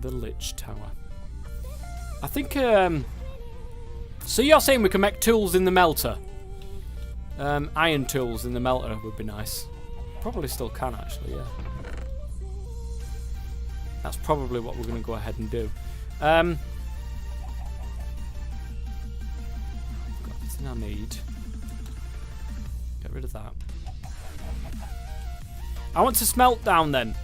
the Lich Tower. I think, so you're saying we can make tools in the melter? Iron tools in the melter would be nice. Probably still can, actually, yeah. That's probably what we're going to go ahead and do. Got everything I need. Get rid of that. I want to smelt down then.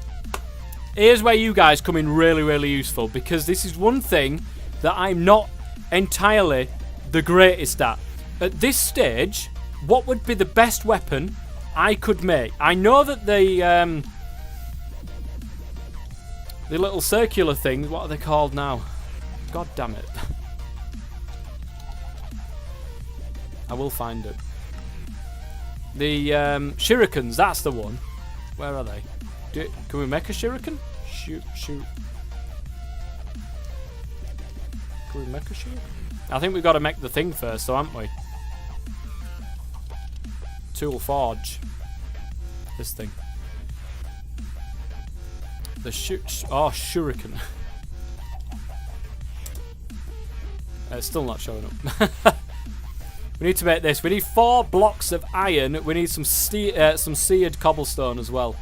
Here's where you guys come in really, really useful, because this is one thing that I'm not entirely the greatest at. At this stage, what would be the best weapon I could make? I know that the little circular things, what are they called now? God damn it. I will find it. The shurikens, that's the one. Where are they? Can we make a shuriken? Shoot. Can we make a shuriken? I think we've got to make the thing first, though, haven't we? Tool Forge. This thing. The shuriken. It's still not showing up. We need to make this. We need 4 blocks of iron. We need some seared cobblestone as well.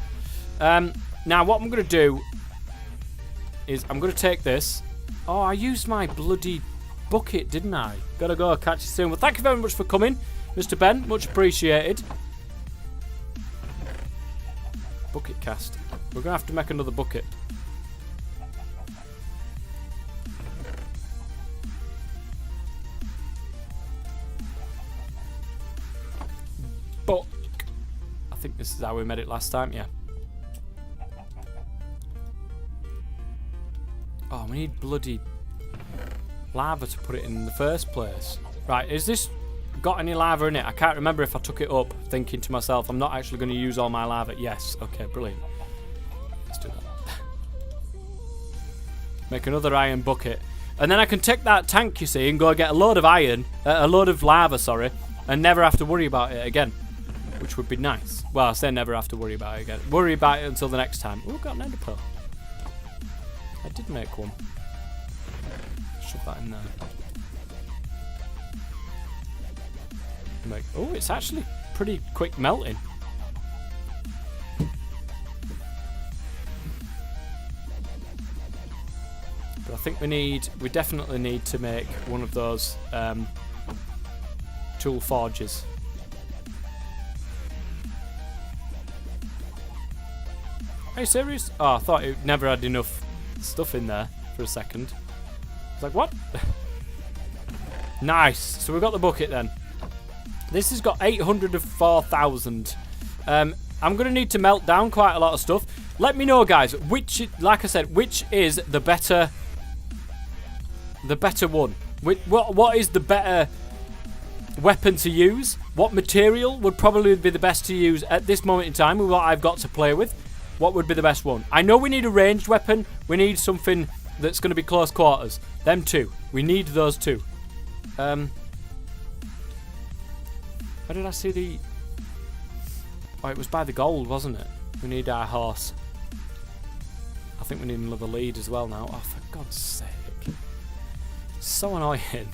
Now, what I'm going to do is I'm going to take this. Oh, I used my bloody bucket, didn't I? Gotta go. Catch you soon. Well, thank you very much for coming, Mr. Ben. Much appreciated. Bucket cast. We're going to have to make another bucket. But I think this is how we made it last time, yeah. Oh, we need bloody lava to put it in the first place. Right, is this got any lava in it? I can't remember if I took it up thinking to myself, I'm not actually going to use all my lava. Yes, okay, brilliant. Let's do that. Make another iron bucket. And then I can take that tank, you see, and go get a load of iron, a load of lava, sorry, and never have to worry about it again. Which would be nice. Well, I say never have to worry about it again. Worry about it until the next time. Oh, got an ender pearl. I did make one. Shove that in there. Oh, it's actually pretty quick melting. But I think we definitely need to make one of those tool forges. Are you serious? Oh, I thought it never had enough stuff in there for a second. I was like, what? Nice. So we've got the bucket then. This has got 804,000. I'm going to need to melt down quite a lot of stuff. Let me know, guys, like I said, which is the better one? What is the better weapon to use? What material would probably be the best to use at this moment in time with what I've got to play with? What would be the best one? I know we need a ranged weapon. We need something that's going to be close quarters. Them two. We need those two. Where did I see the... Oh, it was by the gold, wasn't it? We need our horse. I think we need another lead as well now. Oh, for God's sake. So annoying.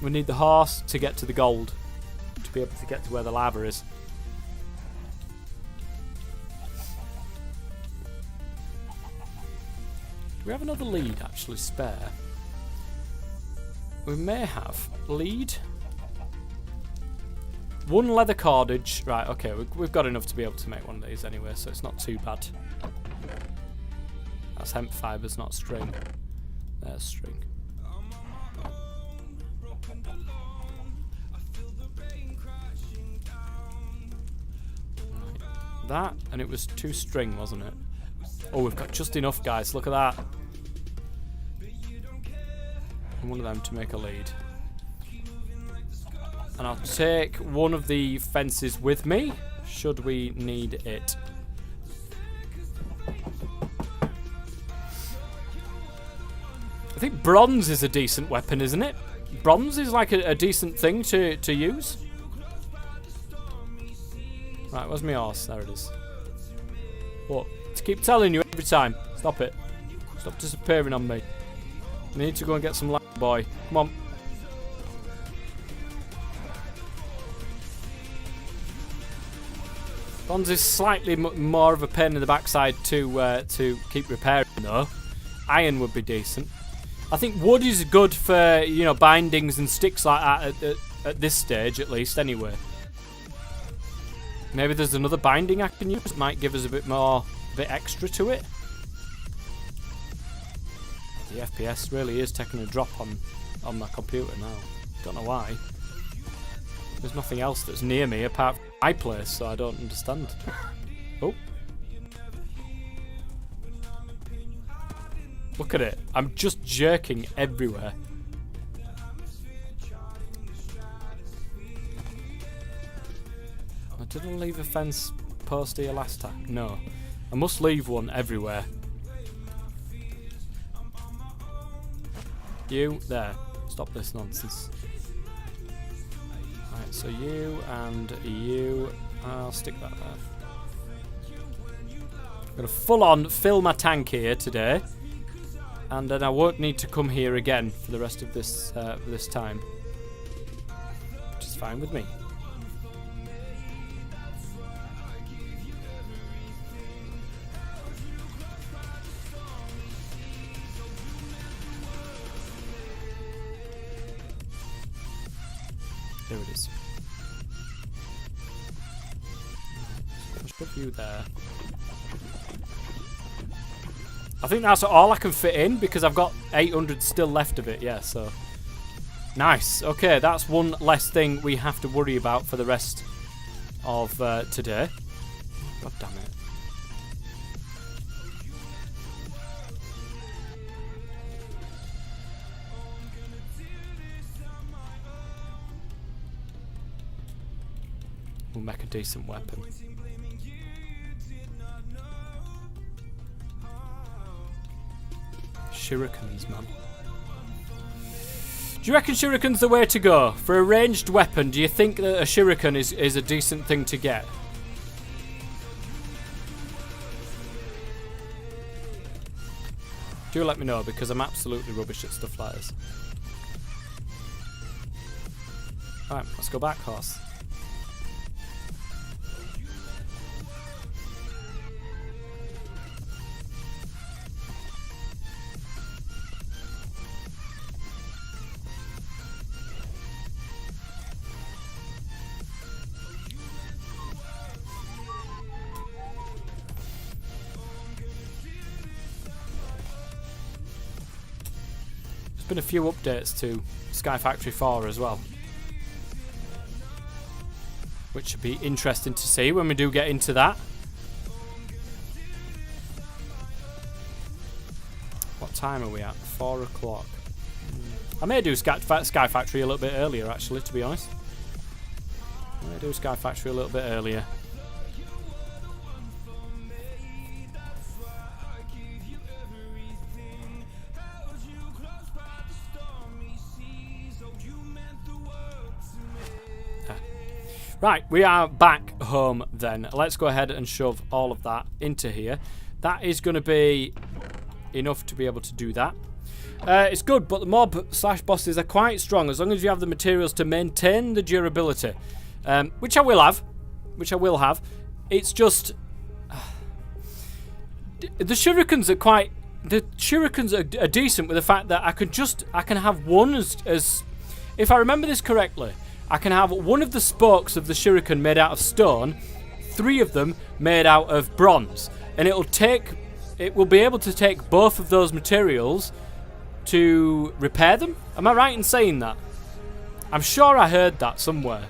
We need the horse to get to the gold. To be able to get to where the lava is. Do we have another lead actually spare? We may have. Lead. 1 leather cordage. Right, okay, we've got enough to be able to make one of these anyway, so it's not too bad. That's hemp fibres, not string. There's string. Right. That, and it was 2 string, wasn't it? Oh, we've got just enough, guys. Look at that. And one of them to make a lead. And I'll take one of the fences with me, should we need it. I think bronze is a decent weapon, isn't it? Bronze is like a decent thing to use. Right, where's my horse? There it is. What? To keep telling you every time. Stop it. Stop disappearing on me. I need to go and get some light, boy. Come on. Bronze is slightly more of a pain in the backside to keep repairing, though. Iron would be decent. I think wood is good for, you know, bindings and sticks like that at this stage, at least, anyway. Maybe there's another binding I can use. It might give us a bit extra to it. The FPS really is taking a drop on my computer now. Don't know why. There's nothing else that's near me apart from my place, so I don't understand. Oh. Look at it. I'm just jerking everywhere. Did I leave a fence post here last time? No. I must leave one everywhere. You, there. Stop this nonsense. Right, so you and you. I'll stick that there. I'm going to full on fill my tank here today. And then I won't need to come here again for the rest of this time. Which is fine with me. There it is. Let's put you there. I think that's all I can fit in because I've got 800 still left of it, yeah, so. Nice. Okay, that's one less thing we have to worry about for the rest of today. God damn it. We'll make a decent weapon. Shurikens, man. Do you reckon shuriken's the way to go? For a ranged weapon, do you think that a shuriken is a decent thing to get? Do let me know, because I'm absolutely rubbish at stuff like this. Alright, let's go back, horse. Been a few updates to Sky Factory 4 as well, which should be interesting to see when we do get into that. What time are we at? 4 o'clock. I may do Sky Factory a little bit earlier, actually, to be honest. I may do Sky Factory a little bit earlier. Right, we are back home then. Let's go ahead and shove all of that into here. That is going to be enough to be able to do that. It's good, but the mob/bosses are quite strong as long as you have the materials to maintain the durability. Which I will have. It's just... the shurikens are quite... The shurikens are decent with the fact that I can have one as... If I remember this correctly... I can have one of the spokes of the shuriken made out of stone, 3 of them made out of bronze, and it will be able to take both of those materials to repair them. Am I right in saying that? I'm sure I heard that somewhere.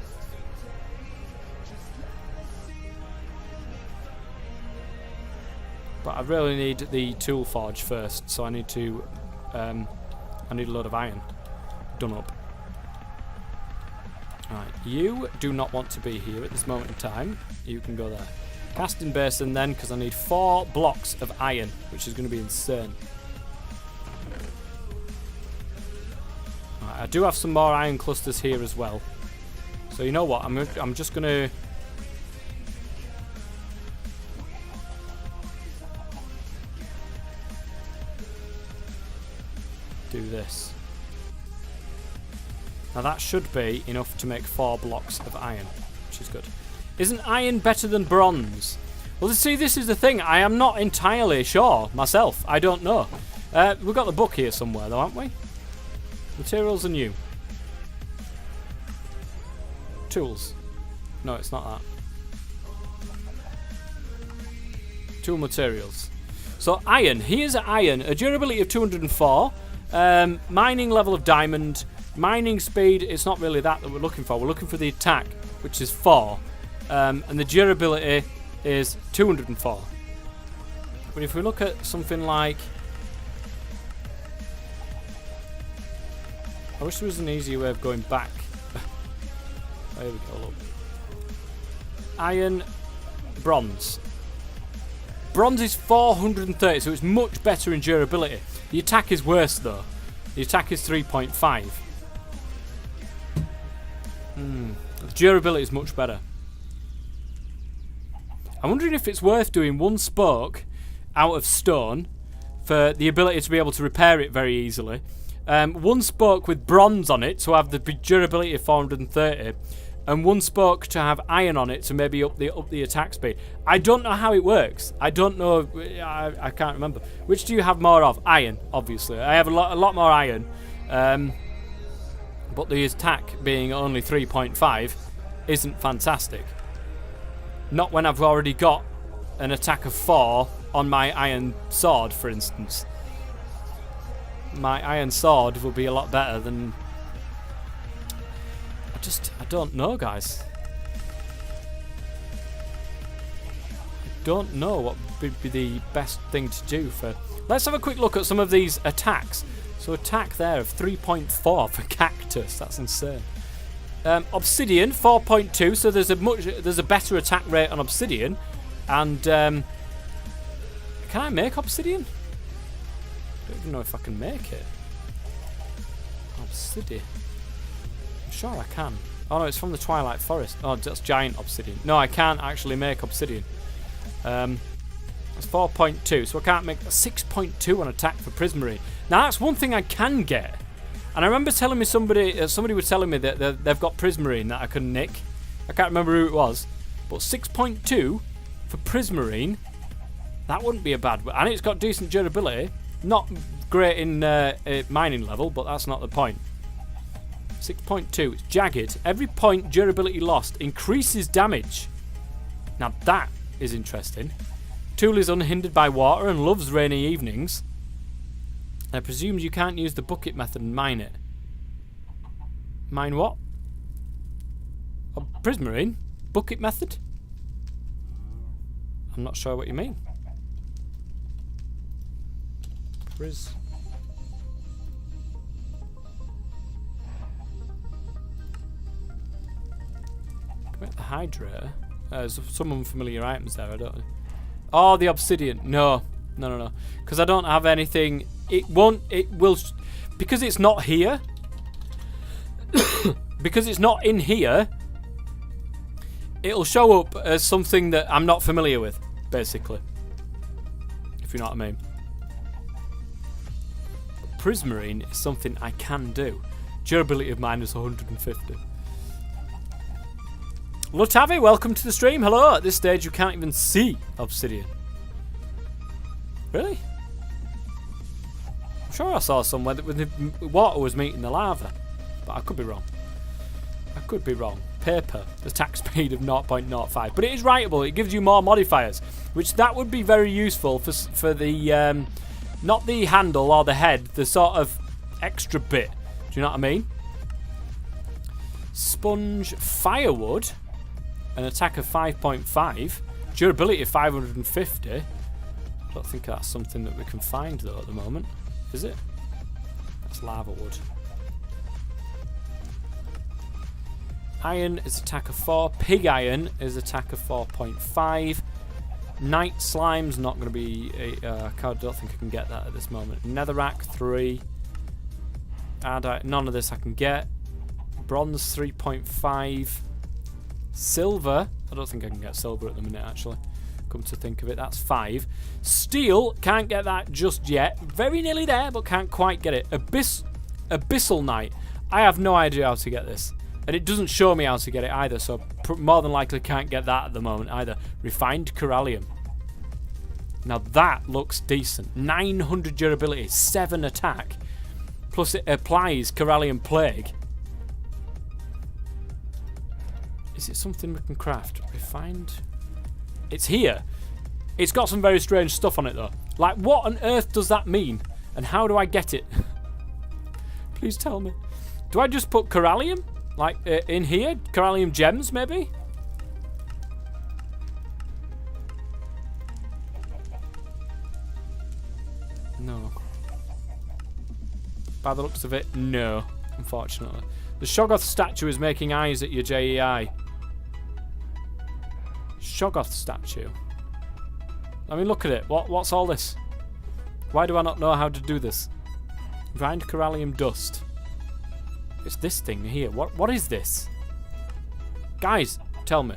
But I really need the tool forge first, so I need a load of iron done up. Right, you do not want to be here at this moment in time. You can go there. Casting basin then, because I need 4 blocks of iron, which is going to be insane. Right, I do have some more iron clusters here as well. So you know what? I'm just going to... do this. Now that should be enough to make 4 blocks of iron, which is good. Isn't iron better than bronze? Well, see, this is the thing. I am not entirely sure myself. I don't know. We've got the book here somewhere, though, haven't we? Materials are new. Tools. No, it's not that. Tool materials. So, iron. Here's iron. A durability of 204. Mining level of diamond. Mining speed, it's not really that we're looking for. We're looking for the attack, which is 4. And the durability is 204. But if we look at something like... I wish there was an easier way of going back. There we go, look. Iron, bronze. Bronze is 430, so it's much better in durability. The attack is worse, though. The attack is 3.5. The durability is much better. I'm wondering if it's worth doing 1 spoke out of stone for the ability to be able to repair it very easily. 1 spoke with bronze on it to have the durability of 430, and 1 spoke to have iron on it to maybe up the attack speed. I don't know how it works. I don't know. I can't remember. Which do you have more of? Iron, obviously. I have a lot more iron. But the attack being only 3.5 isn't fantastic. Not when I've already got an attack of 4 on my iron sword, for instance. My iron sword will be a lot better than... I don't know, guys. I don't know what would be the best thing to do for... Let's have a quick look at some of these attacks. So attack there of 3.4 for cactus. That's insane. Obsidian 4.2. So there's a better attack rate on obsidian. And can I make obsidian? I don't even know if I can make it. Obsidian. I'm sure I can. Oh no, it's from the Twilight Forest. Oh, that's giant obsidian. No, I can't actually make obsidian. That's 4.2, so I can't make a 6.2 on attack for Prismarine. Now that's one thing I can get. And I remember telling me somebody was telling me that they've got Prismarine that I can nick. I can't remember who it was. But 6.2 for Prismarine, that wouldn't be a bad one. And it's got decent durability. Not great in mining level, but that's not the point. 6.2, it's jagged. Every point durability lost increases damage. Now that is interesting. Tool is unhindered by water and loves rainy evenings. I presume you can't use the bucket method and mine it. Mine what? Oh, Prismarine? Bucket method? I'm not sure what you mean. Commit the hydrator. There's some unfamiliar items there, I don't know. Oh, the obsidian. No. Because I don't have anything. It will, because it's not here. Because it's not in here, it'll show up as something that I'm not familiar with, basically. If you know what I mean. Prismarine is something I can do. Durability of mine is 150. Lutavi, welcome to the stream. Hello. At this stage, you can't even see obsidian. Really? I'm sure I saw somewhere that the water was meeting the lava, but I could be wrong. Paper, attack speed of 0.05, but it is writable. It gives you more modifiers, which that would be very useful for the not the handle or the head, the sort of extra bit. Do you know what I mean? Sponge, firewood. An attack of 5.5, durability of 550. I don't think that's something that we can find though at the moment, is it? That's lava wood. Iron is attack of 4. Pig iron is attack of 4.5. Night slime's not going to be. I don't think I can get that at this moment. Netherrack 3. None of this I can get. Bronze 3.5. Silver. I don't think I can get silver at the minute, actually. come to think of it. That's 5. Steel, can't get that just yet. Very nearly there, but can't quite get it. Abyssal Knight. I have no idea how to get this. And it doesn't show me how to get it either, so more than likely can't get that at the moment either. Refined Corallium. Now that looks decent. 900 durability, 7 attack. Plus it applies Corallium Plague. Is it something we can craft? Refined? It's here. It's got some very strange stuff on it though. Like, what on earth does that mean? And how do I get it? Please tell me. Do I just put Corallium? Like, in here? Corallium gems, maybe? No. By the looks of it, no. Unfortunately. The Shoggoths Statue is making eyes at your JEI. Shoggoths Statue. I mean, look at it. What's all this? Why do I not know how to do this? Grind Corallium Dust. It's this thing here. What is this? Guys, tell me.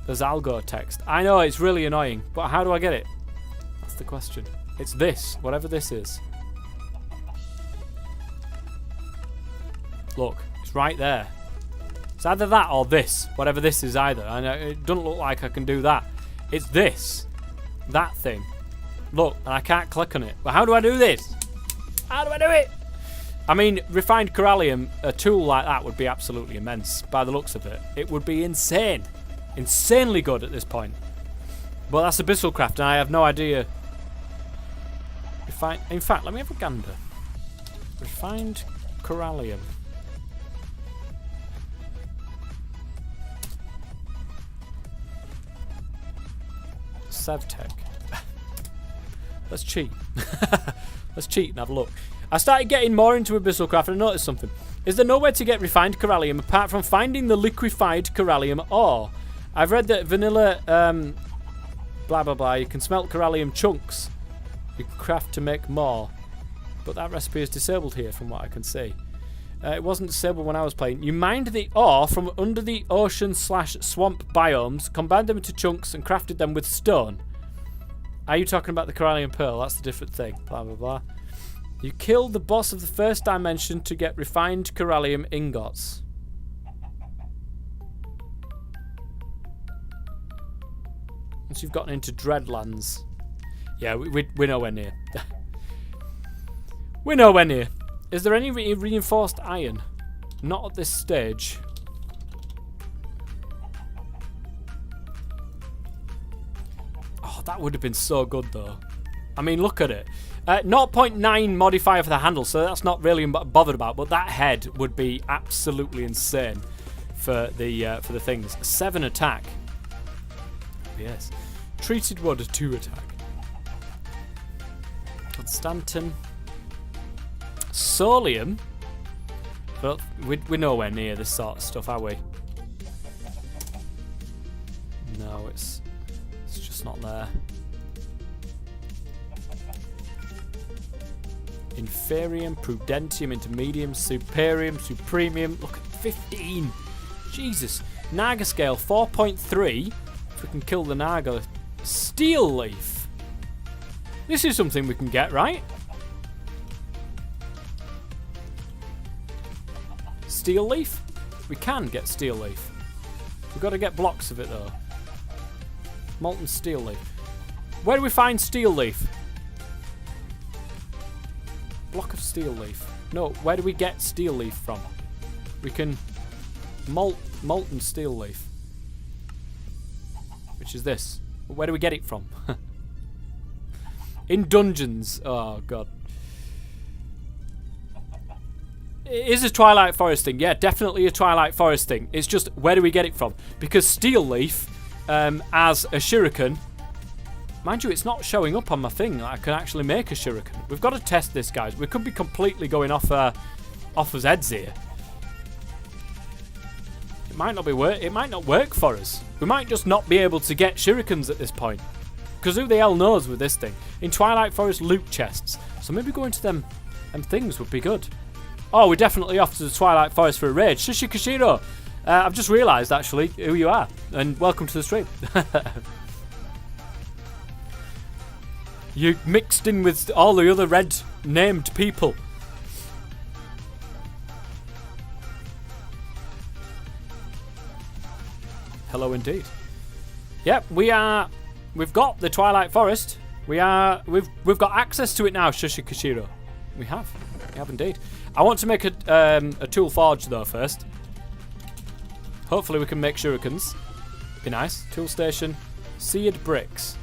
There's algo text. I know, it's really annoying, but how do I get it? That's the question. It's this, whatever this is. Look, it's right there. It's either that or this, whatever this is either. And it doesn't look like I can do that. It's this. That thing. Look, and I can't click on it. But how do I do this? How do I do it? I mean, refined Corallium, a tool like that would be absolutely immense by the looks of it. It would be insane. Insanely good at this point. But that's Abyssal Craft, and I have no idea. In fact, let me have a gander. Refined Corallium. Sevtech. Let's cheat. Let's cheat and have a look. I started getting more into Abyssal Craft and I noticed something. Is there nowhere to get refined Corallium apart from finding the liquefied Corallium ore? I've read that vanilla blah blah blah, you can smelt Corallium chunks. You can craft to make more. But that recipe is disabled here from what I can see. It wasn't disabled when I was playing. You mined the ore from under the ocean/swamp biomes, combined them into chunks and crafted them with stone. Are you talking about the Corallium Pearl? That's a different thing. Blah blah blah. You killed the boss of the first dimension to get refined Corallium ingots. Once you've gotten into Dreadlands. Yeah, we're nowhere near. We're nowhere near. Is there any reinforced iron? Not at this stage. Oh, that would have been so good though. I mean, look at it. 0.9 modifier for the handle, so that's not really bothered about. But that head would be absolutely insane for the things. 7 attack. Yes. Treated wood, 2 attack. Constantin. Solium. But we're nowhere near this sort of stuff, are we? No, it's just not there. Inferium, Prudentium, Intermedium, Superium, Supremium. Look at 15. Jesus. Naga scale 4.3. If we can kill the Naga. Steel leaf. This is something we can get, right? Steel leaf? We can get steel leaf. We've got to get blocks of it though. Molten steel leaf. Where do we find steel leaf? Block of steel leaf. No, where do we get steel leaf from? We can molten steel leaf. Which is this. Where do we get it from? In dungeons. Oh god. It is a Twilight Forest thing. Yeah, definitely a Twilight Forest thing. It's just, where do we get it from? Because steel leaf, as a shuriken, mind you, it's not showing up on my thing that I can actually make a shuriken. We've got to test this, guys. We could be completely going off his heads here. It might not be it might not work for us. We might just not be able to get shurikens at this point. Because who the hell knows with this thing? In Twilight Forest loot chests. So maybe going to them things would be good. Oh, we're definitely off to the Twilight Forest for a raid. Shishikashiro. I've just realised, actually, who you are. And welcome to the stream. You mixed in with all the other red named people. Hello indeed. Yep, we've got the Twilight Forest. We've got access to it now, Shushikashiro. We have indeed. I want to make a tool forge though first. Hopefully we can make shurikens. Be nice. Tool station, seared bricks.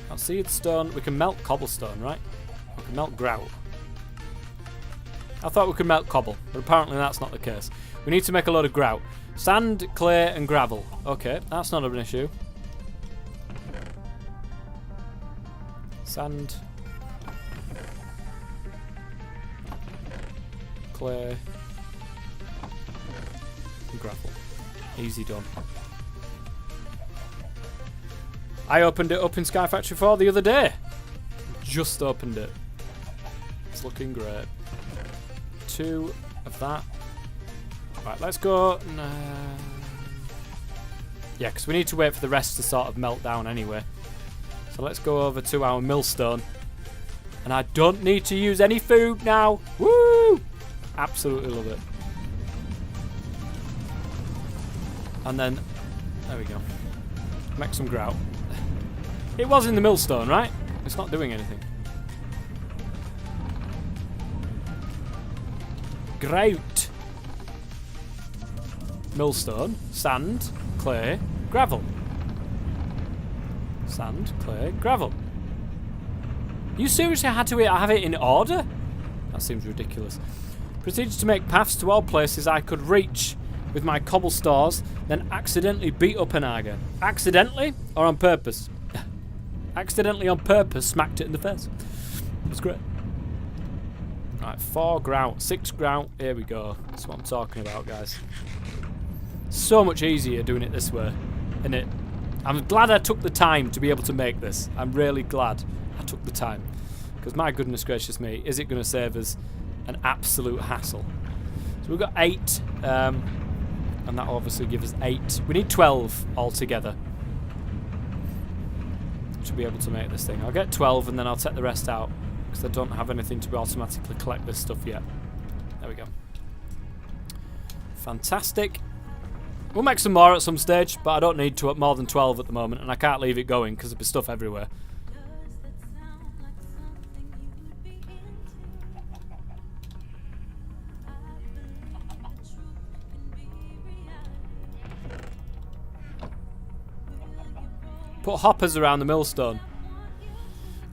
Now, seared stone. We can melt cobblestone, right? We can melt grout. I thought we could melt cobble, but apparently that's not the case. We need to make a load of grout. Sand, clay, and gravel. Okay, that's not an issue. Sand, clay, and gravel. Easy done. I opened it up in Sky Factory 4 the other day. Just opened it. It's looking great. 2 of that. Right, let's go. Yeah, because we need to wait for the rest to sort of melt down anyway. So let's go over to our millstone. And I don't need to use any food now. Woo! Absolutely love it. And then, there we go. Make some grout. It was in the millstone, right? It's not doing anything. Grout. Millstone, sand, clay, gravel. Sand, clay, gravel. You seriously had to have it in order? That seems ridiculous. Proceeded to make paths to all places I could reach with my cobblestores, then accidentally beat up an Naga. Accidentally or on purpose? Accidentally on purpose, smacked it in the face. That's great. Right, 4 grout, 6 grout. Here we go. That's what I'm talking about, guys. So much easier doing it this way, isn't it? I'm glad I took the time to be able to make this. I'm really glad I took the time. Because my goodness gracious me, is it going to save us an absolute hassle? So we've got 8, and that will obviously give us 8. We need 12 altogether to be able to make this thing. I'll get 12 and then I'll take the rest out because I don't have anything to automatically collect this stuff yet. There we go. Fantastic. We'll make some more at some stage, but I don't need to more than 12 at the moment, and I can't leave it going because there'll be stuff everywhere. Put hoppers around the millstone.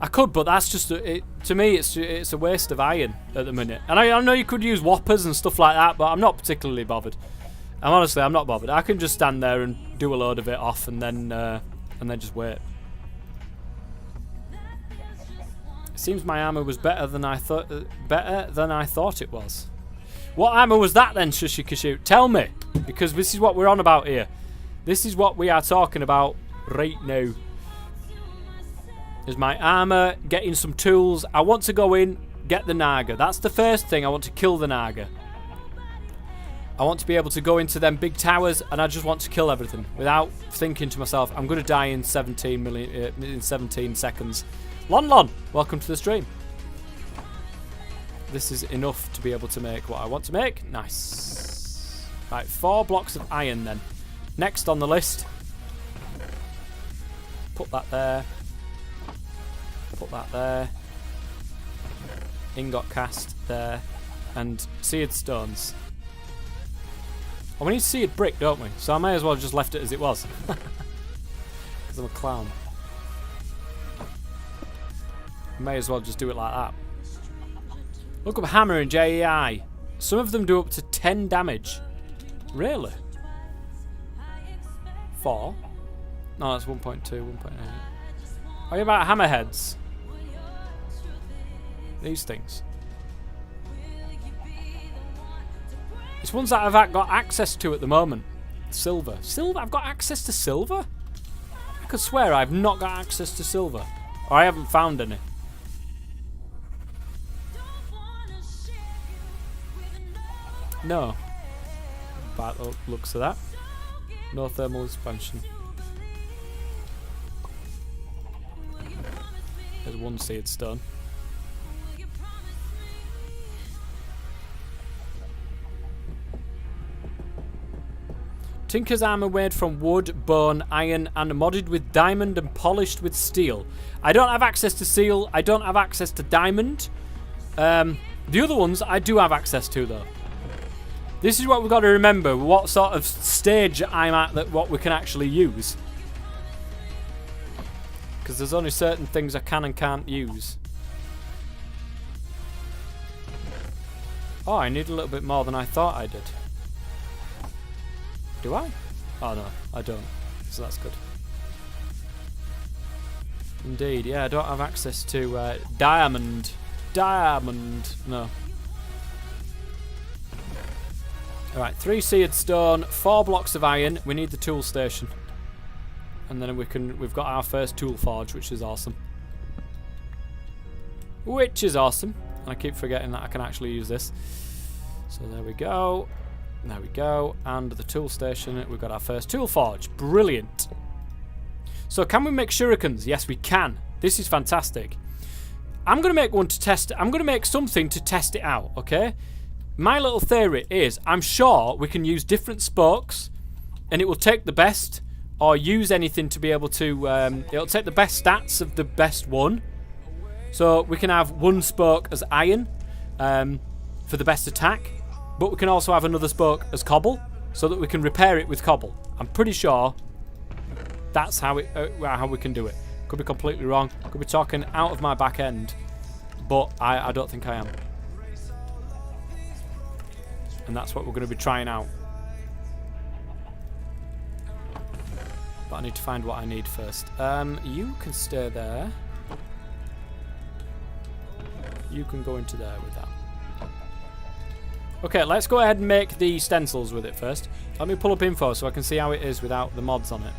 I could, but that's just to me. It's a waste of iron at the minute. And I know you could use whoppers and stuff like that, but I'm not particularly bothered. I'm not bothered. I can just stand there and do a load of it off, and then just wait. It seems my armor was better than I thought it was. What armor was that then, Shushikashu? Tell me, because this is what we're on about here. This is what we are talking about right now. Is my armor, getting some tools. I want to go in, get the Naga. That's the first thing. I want to kill the Naga. I want to be able to go into them big towers, and I just want to kill everything without thinking to myself, I'm going to die in 17 seconds. Lon, welcome to the stream. This is enough to be able to make what I want to make. Nice. Right, 4 blocks of iron then. Next on the list. Put that there. Put that there. Ingot cast there. And seared stones. Oh, we need seared brick, don't we? So I may as well have just left it as it was. Because I'm a clown. May as well just do it like that. Look up hammer in JEI. Some of them do up to 10 damage. Really? 4? No, that's 1.2, 1.8. What about hammerheads? These things. It's ones that I've got access to at the moment. Silver. Silver? I've got access to silver? I could swear I've not got access to silver. Or I haven't found any. No. by the looks of that. No thermal expansion. There's one seared stone. Tinker's armor made from wood, bone, iron, and modded with diamond and polished with steel. I don't have access to steel. I don't have access to diamond. The other ones I do have access to, though. This is what we've got to remember. What sort of stage I'm at that what we can actually use. Because there's only certain things I can and can't use. Oh, I need a little bit more than I thought I did. Do I? Oh no, I don't. So that's good. Indeed, yeah, I don't have access to diamond. Diamond, no. Alright, 3 seared stone, 4 blocks of iron. We need the tool station. And then we've got our first tool forge, which is awesome. Which is awesome. And I keep forgetting that I can actually use this. So there we go. There we go. And the tool station, we've got our first tool forge. Brilliant. So can we make shurikens? Yes, we can. This is fantastic. I'm going to make one to test it. I'm going to make something to test it out, okay? My little theory is I'm sure we can use different spokes and it will take the best or use anything to be able to... it'll take the best stats of the best one. So we can have one spoke as iron for the best attack. But we can also have another spoke as cobble, so that we can repair it with cobble. I'm pretty sure that's how we can do it. Could be completely wrong. Could be talking out of my back end, but I don't think I am. And that's what we're going to be trying out. But I need to find what I need first. You can stay there. You can go into there with that. Okay, let's go ahead and make the stencils with it first. Let me pull up info so I can see how it is without the mods on it.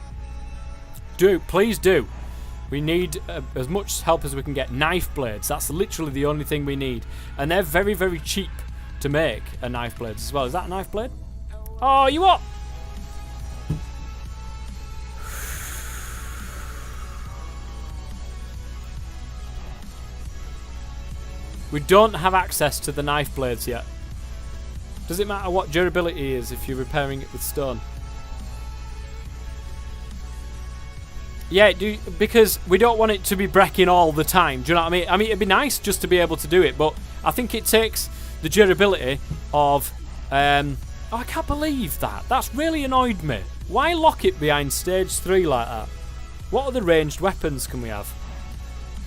Please do. We need as much help as we can get. Knife blades, that's literally the only thing we need. And they're very, very cheap to make, knife blades as well. Is that a knife blade? Oh, you what? We don't have access to the knife blades yet. Does it matter what durability is if you're repairing it with stone? Yeah, because we don't want it to be breaking all the time. Do you know what I mean? I mean, it'd be nice just to be able to do it, but I think it takes the durability of... oh, I can't believe that. That's really annoyed me. Why lock it behind stage 3 like that? What other ranged weapons can we have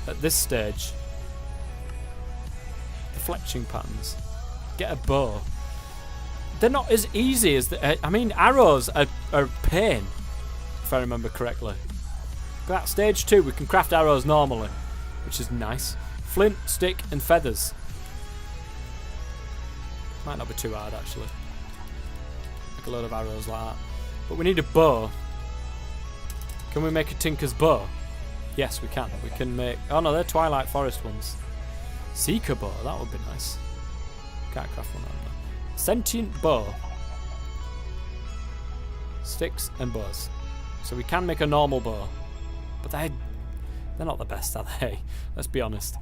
at this stage? The fletching patterns. Get a bow. They're not as easy as... I mean, arrows are pain, if I remember correctly. That stage 2, we can craft arrows normally, which is nice. Flint, stick, and feathers. Might not be too hard, actually. Make a load of arrows like that. But we need a bow. Can we make a tinker's bow? Yes, we can. We can make... Oh, no, they're Twilight Forest ones. Seeker bow, that would be nice. Can't craft one out of that. Sentient bow. Sticks and bows. So we can make a normal bow. But they're not the best, are they? Let's be honest.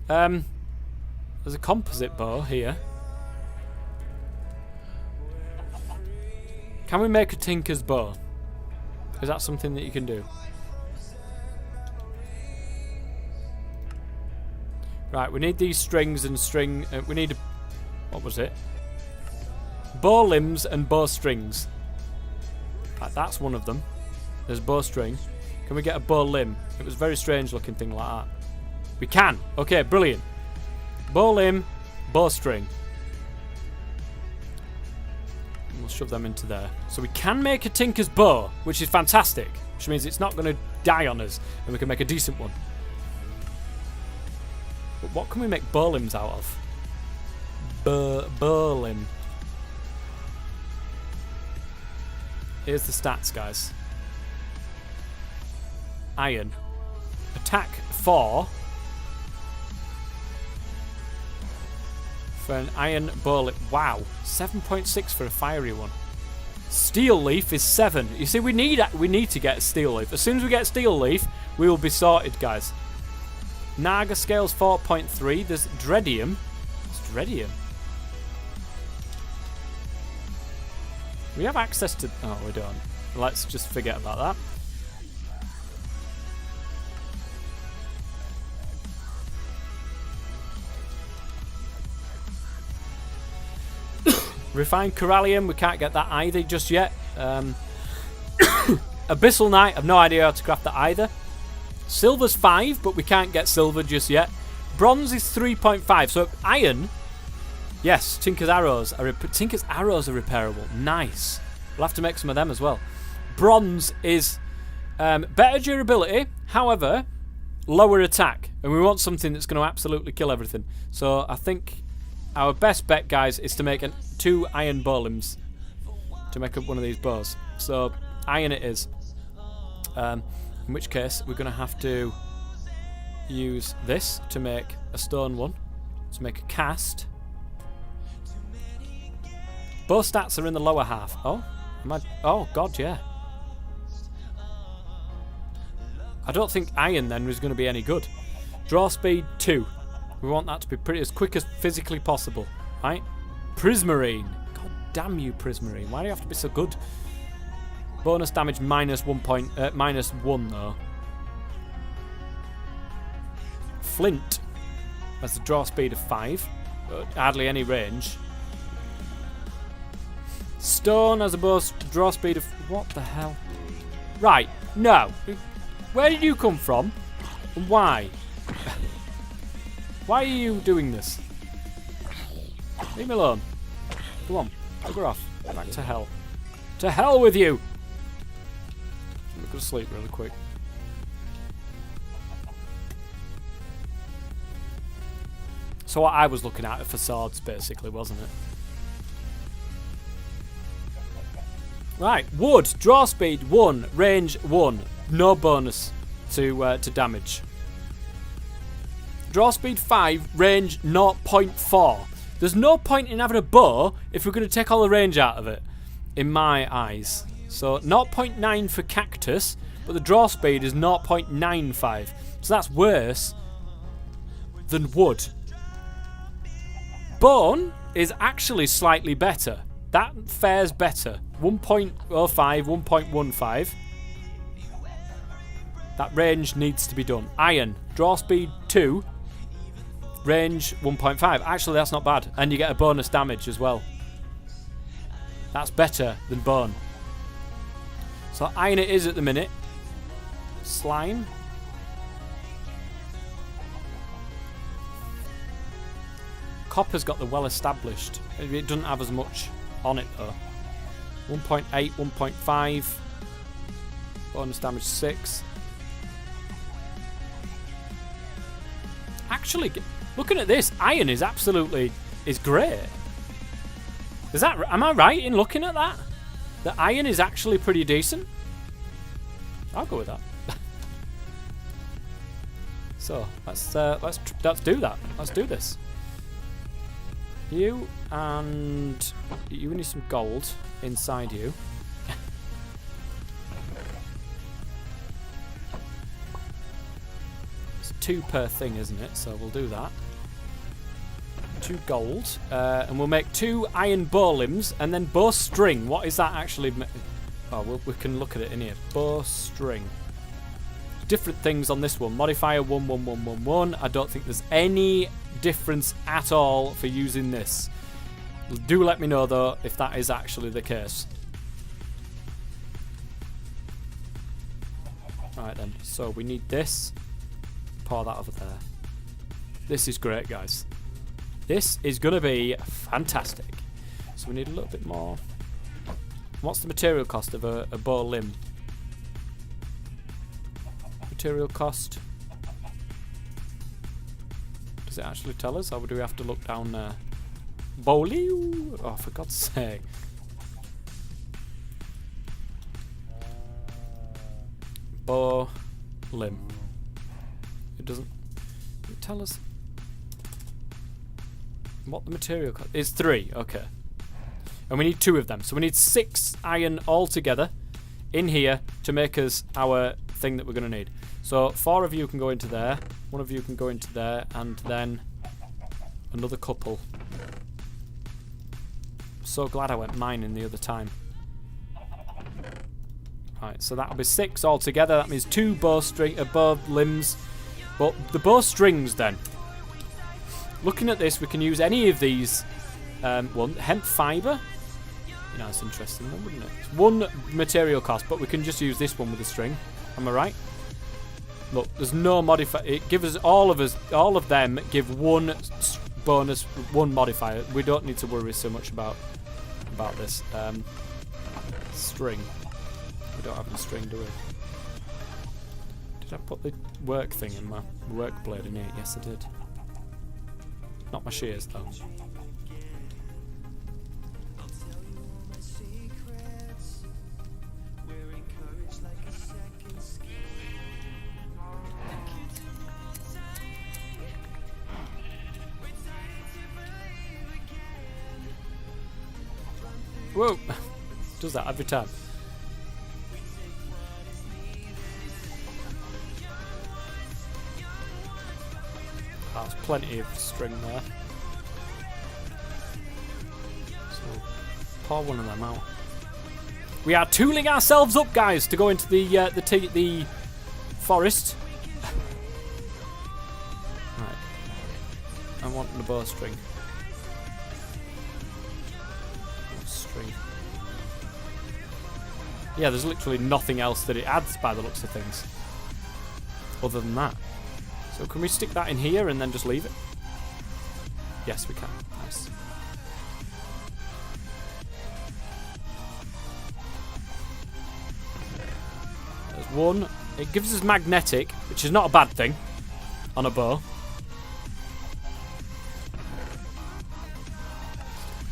There's a composite bow here. Can we make a tinker's bow? Is that something that you can do? Right, we need these strings and string... we need... what was it? Bow limbs and bow strings. Right, that's one of them. There's bow string. Can we get a bow limb? It was a very strange looking thing like that. We can. Okay, brilliant. Bow limb, bow string. And we'll shove them into there. So we can make a tinker's bow, which is fantastic. Which means it's not going to die on us. And we can make a decent one. But what can we make bow limbs out of? Bow limb. Here's the stats, guys. Iron. Attack 4. For an iron bullet. Wow. 7.6 for a fiery one. Steel leaf is 7. You see, we need to get a steel leaf. As soon as we get steel leaf, we will be sorted, guys. Naga scales 4.3. There's Dreadium. What's Dreadium? We have access to... Oh, we don't. Let's just forget about that. Refined Corallium, we can't get that either just yet. Abyssal Knight, I've no idea how to craft that either. Silver's 5, but we can't get silver just yet. Bronze is 3.5, so iron... Yes, Tinker's arrows are repairable. Nice. We'll have to make some of them as well. Bronze is better durability, however, lower attack. And we want something that's going to absolutely kill everything. So I think our best bet, guys, is to make 2 iron bow limbs to make up one of these bows. So iron it is. In which case, we're going to have to use this to make a stone one. To make a cast. Bow stats are in the lower half. Oh, oh God, yeah. I don't think iron then is going to be any good. Draw speed 2. We want that to be pretty as quick as physically possible, right? Prismarine. God damn you, Prismarine. Why do you have to be so good? Bonus damage -1 though. Flint has a draw speed of 5, but hardly any range. Stone has a draw speed of... What the hell? Right, no. Where did you come from? And why? Why are you doing this? Leave me alone. Come on, bugger off. Back to hell. To hell with you! I'm going to sleep really quick. So what I was looking at for swords, basically, wasn't it? Right, wood, draw speed 1, range 1, no bonus to damage. Draw speed 5, range 0.4. There's no point in having a bow if we're going to take all the range out of it, in my eyes. So 0.9 for cactus, but the draw speed is 0.95. So that's worse than wood. Bone is actually slightly better. That fares better. 1.05, 1.15. That range needs to be done. Iron, draw speed 2, range 1.5. Actually, that's not bad. And you get a bonus damage as well. That's better than bone. So iron it is at the minute. Slime. Copper's got the well-established. It doesn't have as much on it though. 1.8, 1.5. Bonus damage 6. Actually, looking at this, iron is great. Is that? Am I right in looking at that? The iron is actually pretty decent. I'll go with that. So let's do that. Let's do this. You and you need some gold inside you. It's 2 per thing, isn't it? So we'll do that. 2 gold, and we'll make 2 iron bow limbs, and then bow string. What is that actually? Oh, we can look at it in here. Bow string. Different things on this one. Modifier 1, 1, 1, 1, 1. I don't think there's any difference at all for using this. Do let me know though if that is actually the case. Alright then, so we need this. Pour that over there. This is great, guys. This is going to be fantastic. So we need a little bit more. What's the material cost of a bow limb? Material cost. Does it actually tell us, or do we have to look down there? Bowliu! Oh, for God's sake. Bow limb. It doesn't tell us what the material cost is. 3, okay. And we need 2 of them. So we need 6 iron altogether in here to make us our thing that we're going to need. So 4 of you can go into there. 1 of you can go into there. And then another couple. I'm so glad I went mining the other time. Right, so that'll be 6 altogether. That means 2 bow limbs. But the bowstrings then. Looking at this, we can use any of these. Hemp fibre. You know, it's interesting one, wouldn't it? It's 1 material cost, but we can just use this one with a string. Am I right? Look, there's no modifier. It gives us all of them give 1 bonus, 1 modifier. We don't need to worry so much about this. String. We don't have any string, do we? Did I put the work thing in my work blade in here? Yes, I did. Not my shears, though. Whoa! Does that every time. There's plenty of string there. So, pour 1 of them out. We are tooling ourselves up, guys, to go into the forest. Right. I want the bowstring. String. Yeah, there's literally nothing else that it adds by the looks of things. Other than that. So can we stick that in here and then just leave it? Yes, we can. Nice. There's 1. It gives us magnetic, which is not a bad thing on a bow.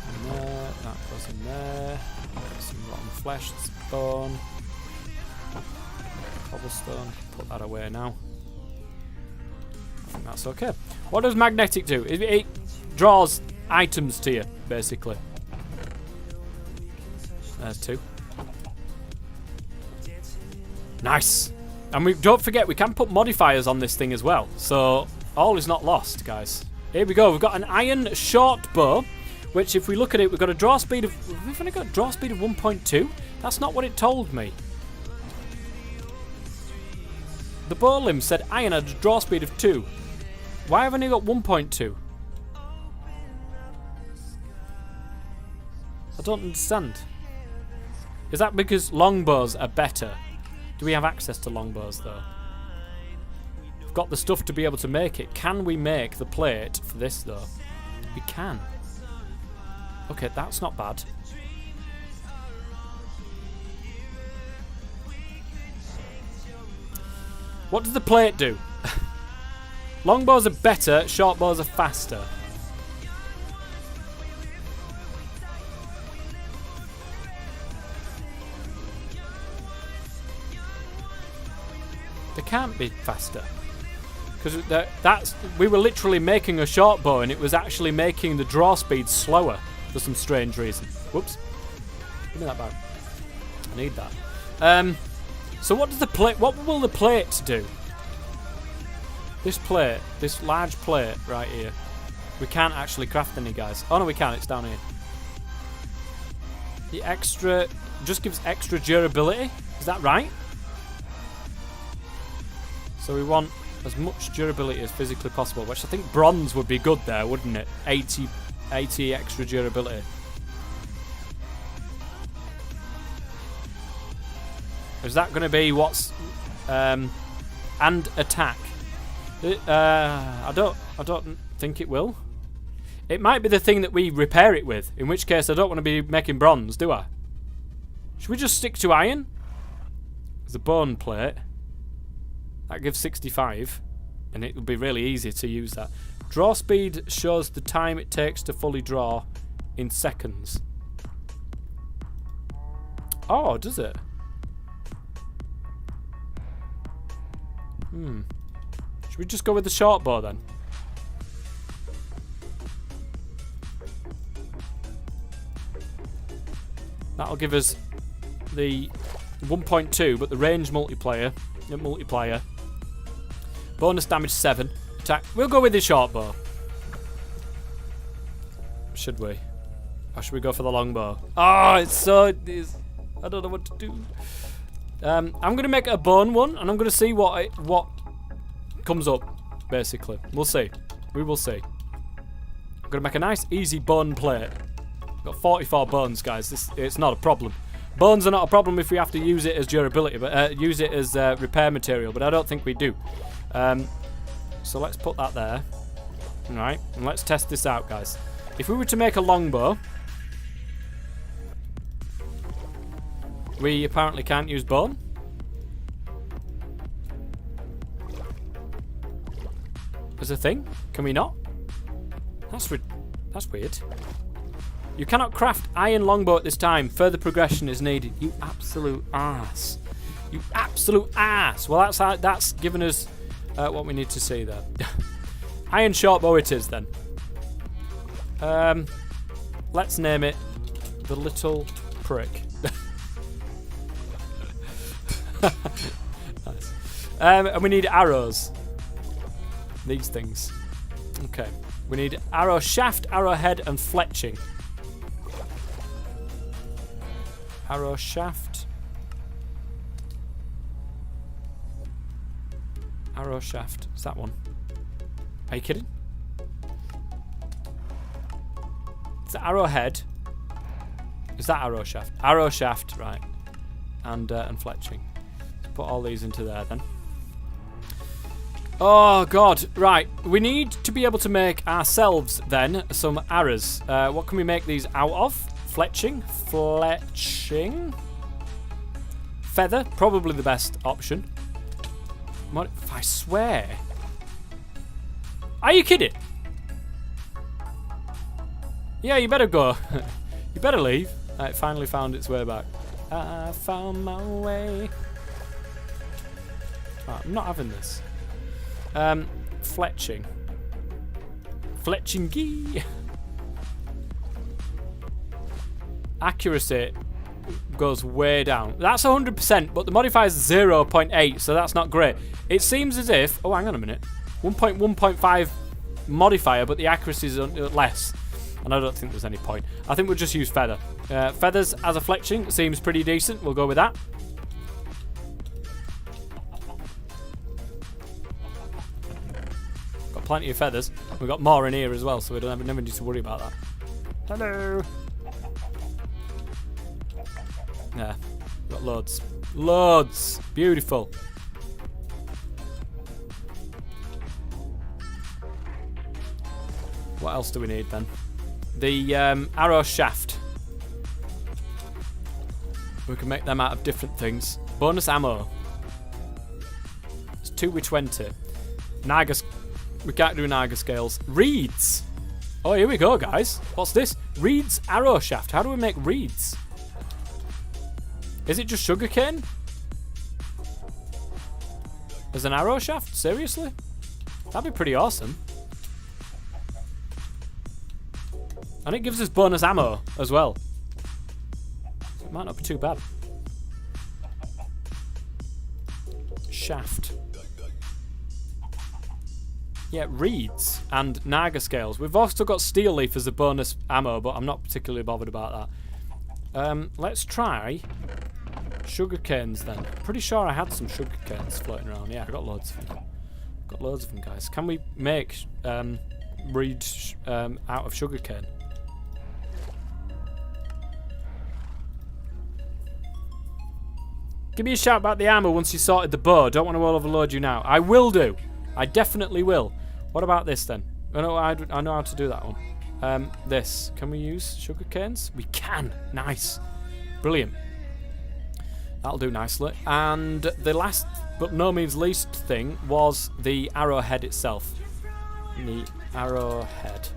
In there, that goes in there. Some rotten flesh, some bone. Cobblestone. Put that away now. I think that's okay. What does magnetic do? It draws items to you, basically. There's 2. Nice. And we don't forget, we can put modifiers on this thing as well. So all is not lost, guys. Here we go. We've got an iron short bow, which if we look at it, we've got a draw speed of... We've only got a draw speed of 1.2. That's not what it told me. The bow limb said iron had a draw speed of 2. Why have I only got 1.2? I don't understand. Is that because longbows are better? Do we have access to longbows though? We've got the stuff to be able to make it. Can we make the plate for this though? We can. Okay, that's not bad. What does the plate do? Longbows are better, short bows are faster. They can't be faster. Because we were literally making a short bow and it was actually making the draw speed slower for some strange reason. Whoops. Give me that back. I need that. So what does the plate... What will the plate do? This plate, this large plate right here, we can't actually craft any, guys. Oh no, we can. It's down here. The extra just gives extra durability. Is that right? So we want as much durability as physically possible, which I think bronze would be good there, wouldn't it? 80 extra durability. Is that going to be what's and attack? I don't think it will. It might be the thing that we repair it with, in which case I don't want to be making bronze, do I? Should we just stick to iron? There's a bone plate. That gives 65, and it will be really easy to use that. Draw speed shows the time it takes to fully draw in seconds. Oh, does it? Should we just go with the short bow then? That'll give us the 1.2, but the range multiplier. Bonus damage 7. Attack. We'll go with the short bow. Should we? Or should we go for the longbow? Oh, I don't know what to do. I'm going to make a bone one, and I'm going to see what comes up, basically. We'll see. We will see. I'm going to make a nice, easy bone plate. Got 44 bones, guys. It's not a problem. Bones are not a problem if we have to use it as durability, but use it as repair material, but I don't think we do. So let's put that there. Alright, and let's test this out, guys. If we were to make a longbow, we apparently can't use bone. As a thing? Can we not? That's weird. You cannot craft iron longbow at this time. Further progression is needed. You absolute ass. You absolute ass. Well, that's given us what we need to see there. Iron shortbow it is then. Let's name it the Little Prick. Nice. And we need arrows. These things. Okay. We need arrow shaft, arrowhead, and fletching. Arrow shaft. Arrow shaft. Is that one? Are you kidding? It's the arrowhead. Is that arrow shaft? Arrow shaft, right. And fletching. Let's put all these into there then. Oh god, right. We need to be able to make ourselves then some arrows. What can we make these out of? Fletching. Feather, probably the best option. I swear. Are you kidding? Yeah, you better go. You better leave. It finally found its way back. I found my way. Oh, I'm not having this. Fletching. Fletching-gee. Accuracy goes way down. That's 100%, but the modifier is 0.8, so that's not great. It seems as if... Oh, hang on a minute. 1.1.5 modifier, but the accuracy is less. And I don't think there's any point. I think we'll just use feather. Feathers as a fletching seems pretty decent. We'll go with that. Got plenty of feathers. We've got more in here as well, so we never need to worry about that. Hello. Yeah, got loads. Loads. Beautiful. What else do we need then? The arrow shaft. We can make them out of different things. Bonus ammo. It's 2w20. Naga. We can't do Naga scales. Reeds. Oh, here we go, guys. What's this? Reeds arrow shaft. How do we make reeds? Is it just sugarcane? As an arrow shaft? Seriously? That'd be pretty awesome. And it gives us bonus ammo as well. So it might not be too bad. Shaft. Yeah, reeds and Naga scales. We've also got steel leaf as a bonus ammo, but I'm not particularly bothered about that. Let's try sugarcanes then. Pretty sure I had some sugarcanes floating around. Yeah, I got loads of them. Got loads of them, guys. Can we make reeds out of sugarcane? Give me a shout about the armor once you sorted the bow. Don't want to overload you now. I will do. I definitely will. What about this then? I know how to do that one. This. Can we use sugar canes? We can. Nice. Brilliant. That'll do nicely. And the last but no means least thing was the arrowhead itself. The arrowhead.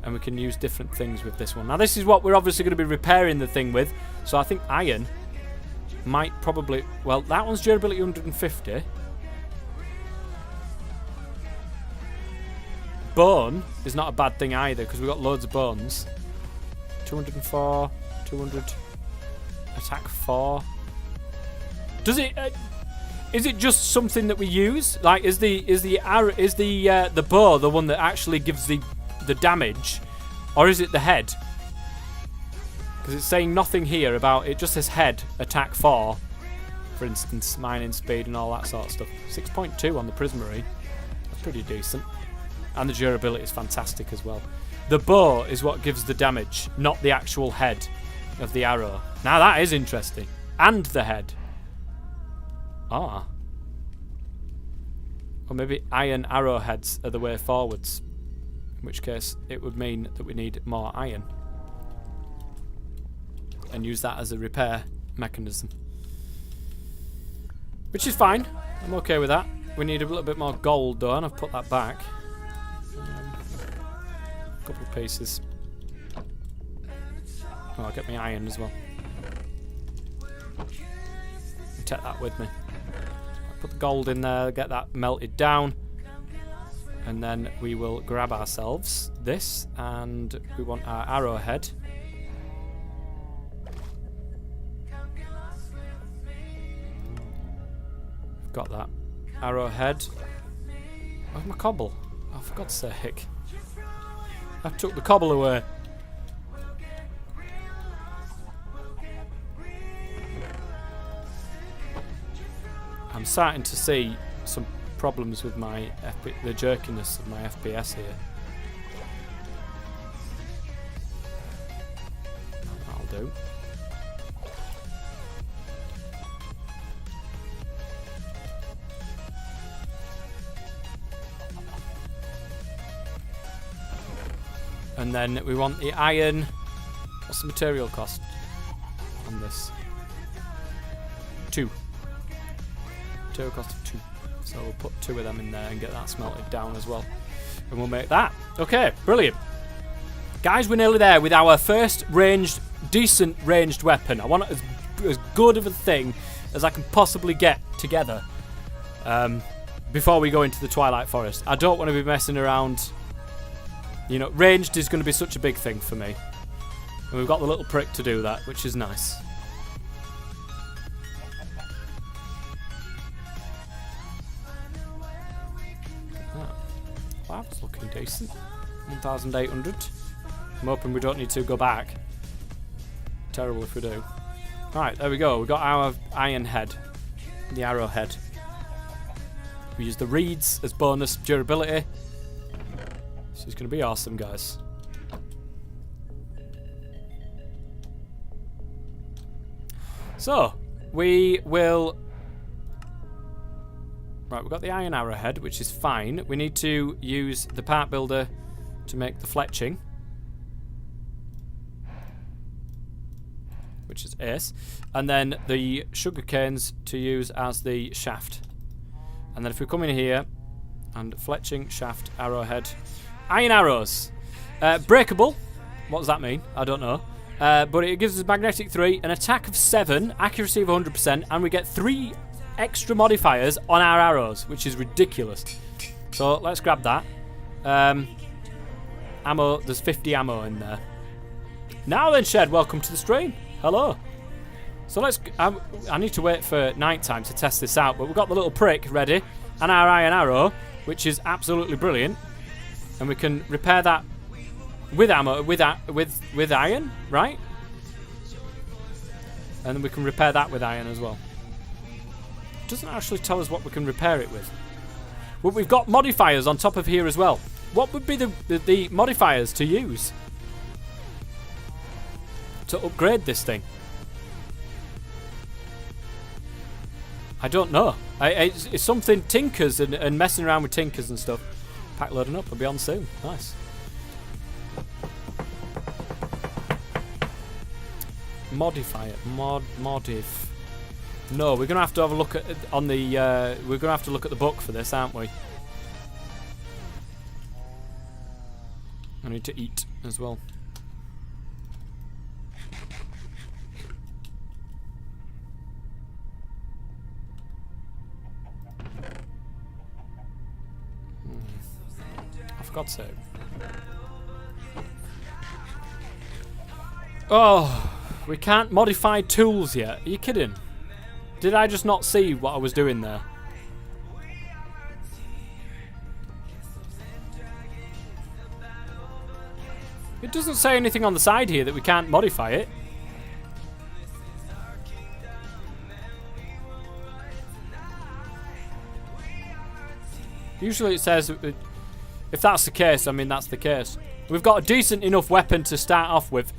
And we can use different things with this one. Now this is what we're obviously going to be repairing the thing with. So I think iron might probably... Well, that one's durability 150. Bone is not a bad thing either because we've got loads of bones. 204, 200. Attack 4. Does it? Is it just something that we use? Like, is the bow the one that actually gives the damage, or is it the head? Because it's saying nothing here about it. Just says head, attack 4, for instance, mining speed and all that sort of stuff. 6.2 on the Prismarine. That's pretty decent, and the durability is fantastic as well. The bow is what gives the damage, not the actual head of the arrow. Now that is interesting, and the head. Ah. Or maybe iron arrowheads are the way forwards. In which case, it would mean that we need more iron. And use that as a repair mechanism. Which is fine. I'm okay with that. We need a little bit more gold though, and I've put that back. A couple of pieces. Oh, I'll get my iron as well. Take that with me. Put the gold in there, get that melted down, and then we will grab ourselves this, and we want our arrowhead. We've got that arrowhead. Where's my cobble? Oh, for God's sake. I took the cobble away. I'm starting to see some problems with my the jerkiness of my FPS here. That'll do. And then we want the iron. What's the material cost on this? 2. Material cost of 2. So we'll put 2 of them in there and get that smelted down as well. And we'll make that. Okay, brilliant. Guys, we're nearly there with our first decent ranged weapon. I want it as good of a thing as I can possibly get together before we go into the Twilight Forest. I don't want to be messing around. You know, ranged is going to be such a big thing for me. And we've got the little prick to do that, which is nice. That's looking decent. 1,800. I'm hoping we don't need to go back. Terrible if we do. Right, there we go. We've got our iron head. The arrowhead. We use the reeds as bonus durability. So it's going to be awesome, guys. So, we will... Right, we've got the iron arrowhead, which is fine. We need to use the part builder to make the fletching, which is ace. And then the sugar canes to use as the shaft. And then if we come in here, and fletching, shaft, arrowhead, iron arrows. Breakable. What does that mean? I don't know. But it gives us magnetic 3, an attack of 7, accuracy of 100%, and we get 3 extra modifiers on our arrows, which is ridiculous. So let's grab that. Ammo, there's 50 ammo in there. Now then, Shed, welcome to the stream. Hello. So let's, I need to wait for night time to test this out, but we've got the little prick ready, and our iron arrow, which is absolutely brilliant. And we can repair that with ammo, with iron, right? And then we can repair that with iron as well. It doesn't actually tell us what we can repair it with. But we've got modifiers on top of here as well. What would be the modifiers to use to upgrade this thing? I don't know. It's something tinkers and messing around with tinkers and stuff. Pack loading up. I'll be on soon. Nice. Modify it. Modif. No, we're gonna have to have a look at on the. We're gonna have to look at the book for this, aren't we? I need to eat as well. I forgot to. Oh, We can't modify tools yet. Are you kidding? Did I just not see what I was doing there? It doesn't say anything on the side here that we can't modify it. Usually it says, if that's the case, I mean that's the case. We've got a decent enough weapon to start off with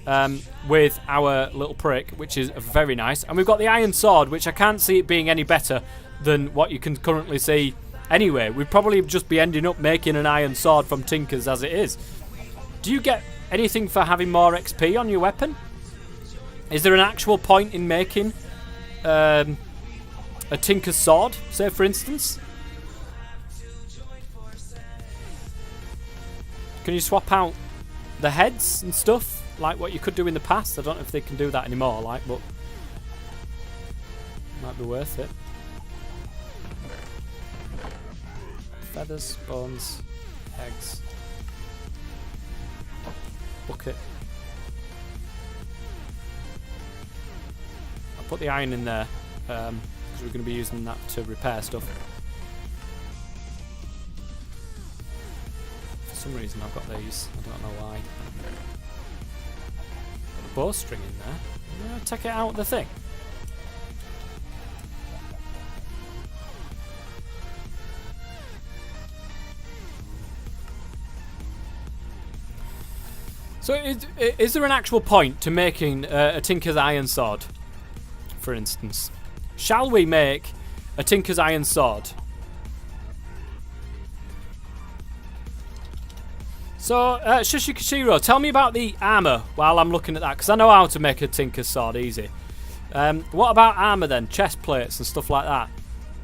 our little prick, which is very nice. And we've got the iron sword, which I can't see it being any better than what you can currently see anyway. We'd probably just be ending up making an iron sword from Tinkers as it is. Do you get anything for having more XP on your weapon? Is there an actual point in making a Tinker's sword, say for instance? Can you swap out the heads and stuff like what you could do in the past? I don't know if they can do that anymore, like, but might be worth it. Feathers, bones, eggs, bucket. I'll put the iron in there because we're going to be using that to repair stuff. For some reason I've got these, I don't know why. Bowstring in there. Yeah, take it out of the thing. So is there an actual point to making a Tinker's Iron Sword, for instance? Shall we make a Tinker's Iron Sword? So, Shishikashiro, tell me about the armour while I'm looking at that, because I know how to make a Tinker's Sword easy. What about armour then? Chest plates and stuff like that.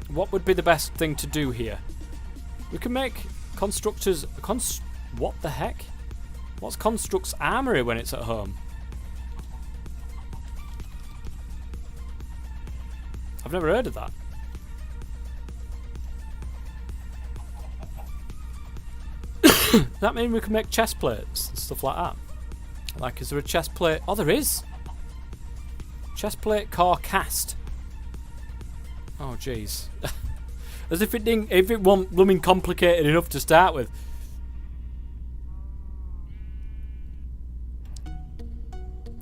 What would be the best thing to do here? We can make constructors... what the heck? What's Construct's Armory when it's at home? I've never heard of that. Does that mean we can make chest plates and stuff like that? Like, is there a chest plate? Oh, there is. Chest plate core cast. Oh, jeez. As if it didn't, if it wasn't blooming complicated enough to start with.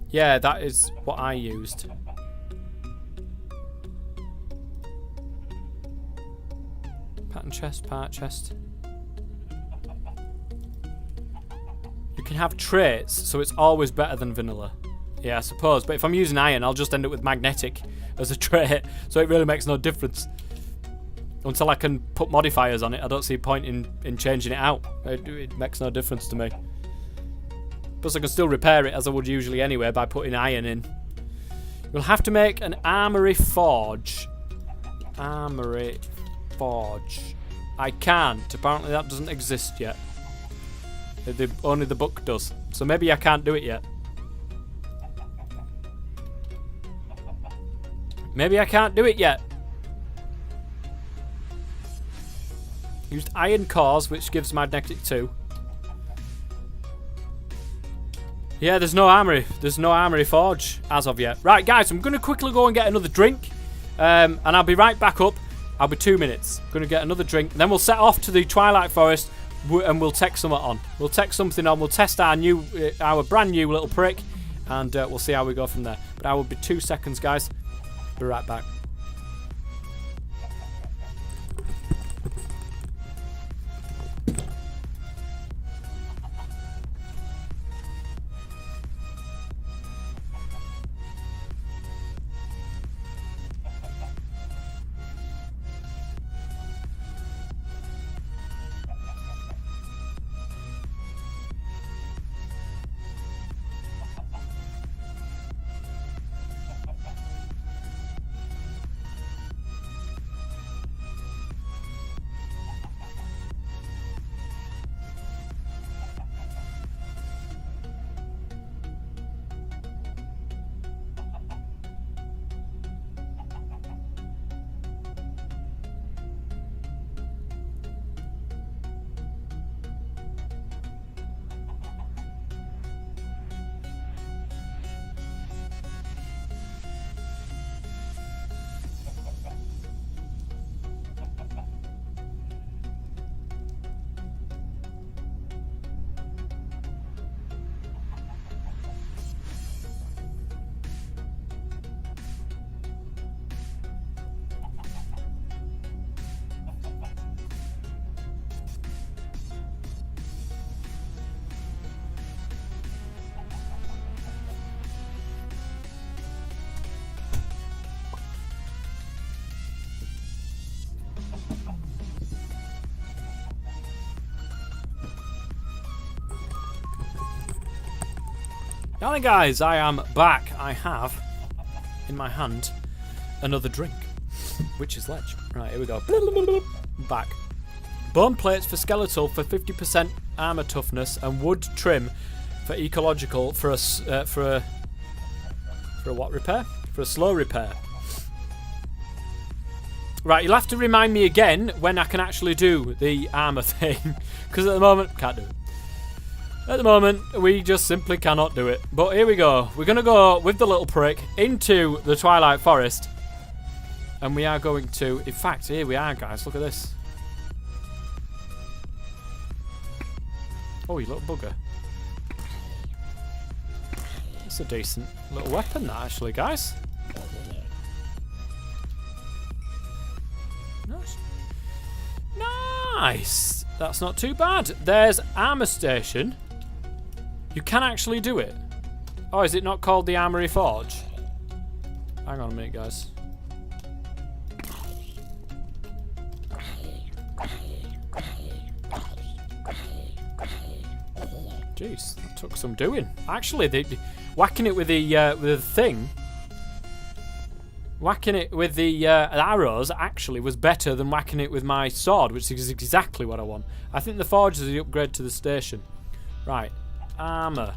Yeah, that is what I used. Pattern chest, part chest. You can have traits, so it's always better than vanilla. Yeah, I suppose. But if I'm using iron, I'll just end up with magnetic as a trait. So it really makes no difference. Until I can put modifiers on it, I don't see a point in changing it out. It makes no difference to me. Plus I can still repair it as I would usually anyway by putting iron in. We'll have to make an Armory Forge. Armory Forge. I can't. Apparently that doesn't exist yet. Only the book does. So maybe I can't do it yet. Maybe I can't do it yet. Used iron cores, which gives magnetic 2. Yeah, there's no armory. There's no Armory Forge as of yet. Right, guys, I'm going to quickly go and get another drink. And I'll be right back up. I'll be 2 minutes. Going to get another drink. Then we'll set off to the Twilight Forest and we'll take something on. We'll take something on. We'll test our brand new little prick. And we'll see how we go from there. But I will be 2 seconds, guys. Be right back. Now then, guys, I am back. I have in my hand another drink, which is ledge. Right, here we go. Back. Bone plates for skeletal for 50% armor toughness, and wood trim for ecological for a what repair? For a slow repair. Right, you'll have to remind me again when I can actually do the armor thing, because at the moment can't do it. At the moment, we just simply cannot do it. But here we go. We're going to go with the little prick into the Twilight Forest. And we are going to... In fact, here we are, guys. Look at this. Oh, you little bugger. That's a decent little weapon, that, actually, guys. Nice. Nice. That's not too bad. There's Armor Station. You can actually do it. Oh, is it not called the Armory Forge? Hang on a minute, guys. Jeez, that took some doing. Actually, whacking it with the thing, whacking it with the arrows actually was better than whacking it with my sword, which is exactly what I want. I think the forge is the upgrade to the station. Right. Armor.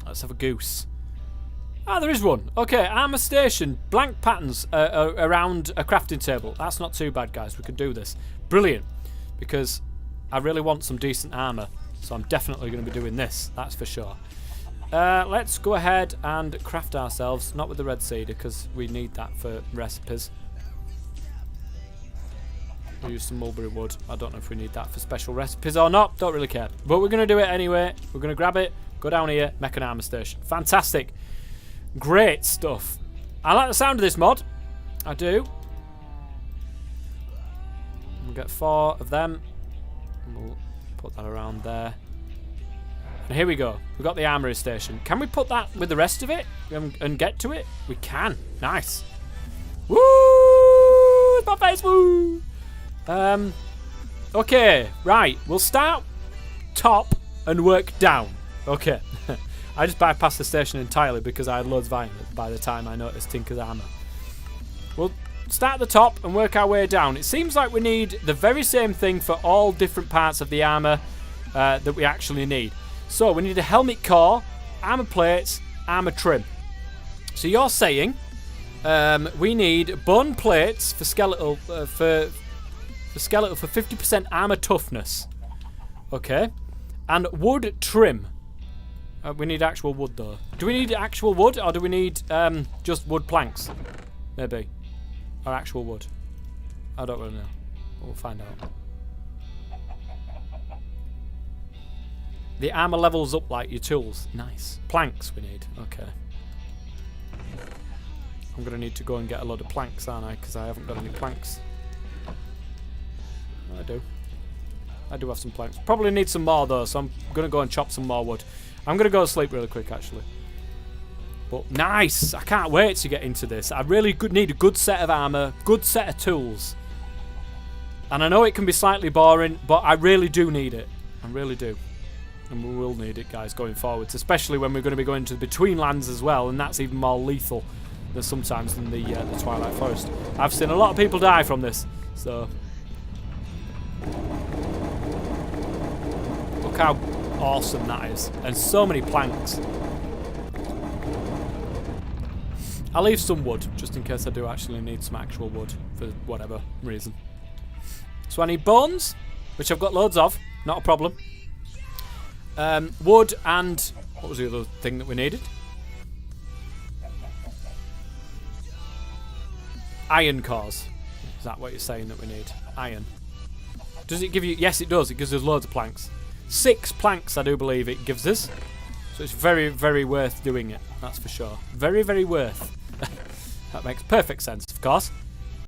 Let's have a goose. Ah, there is one. Okay, armor station. Blank patterns around a crafting table. That's not too bad, guys. We can do this. Brilliant. Because I really want some decent armor. So I'm definitely going to be doing this. That's for sure. Let's go ahead and craft ourselves. Not with the red cedar, because we need that for recipes. We'll use some mulberry wood. I don't know if we need that for special recipes or not. Don't really care. But we're going to do it anyway. We're going to grab it, go down here, make an armor station. Fantastic. Great stuff. I like the sound of this mod. I do. We'll get 4 of them. We'll put that around there. And here we go. We've got the armory station. Can we put that with the rest of it and get to it? We can. Nice. Woo! It's my face. Woo! Okay, right. We'll start top and work down. Okay. I just bypassed the station entirely because I had loads of iron by the time I noticed Tinker's armor. We'll start at the top and work our way down. It seems like we need the very same thing for all different parts of the armor that we actually need. So we need a helmet core, armor plates, armor trim. So you're saying we need bone plates for skeletal for 50% armor toughness. Okay. And wood trim. We need actual wood though. Do we need actual wood or do we need just wood planks? Maybe. Or actual wood. I don't really know. We'll find out. The armor levels up like your tools. Nice. Planks we need. Okay. I'm going to need to go and get a load of planks, aren't I? Because I haven't got any planks. I do. I do have some planks. Probably need some more though, so I'm going to go and chop some more wood. I'm going to go to sleep really quick actually. But nice! I can't wait to get into this. I really need a good set of armor, good set of tools. And I know it can be slightly boring, but I really do need it. I really do. And we will need it, guys, going forwards. Especially when we're going to be going to the Between Lands as well, and that's even more lethal than sometimes in the Twilight Forest. I've seen a lot of people die from this, so... Look how awesome that is. And so many planks. I'll leave some wood, just in case I do actually need some actual wood, for whatever reason. So I need bones, which I've got loads of, not a problem. Wood and... what was the other thing that we needed? Iron cores. Is that what you're saying that we need? Iron. Does it give you... yes, it does. It gives us loads of planks. 6 planks, I do believe it gives us. So it's very, very worth doing it. That's for sure. Very, very worth. That makes perfect sense, of course.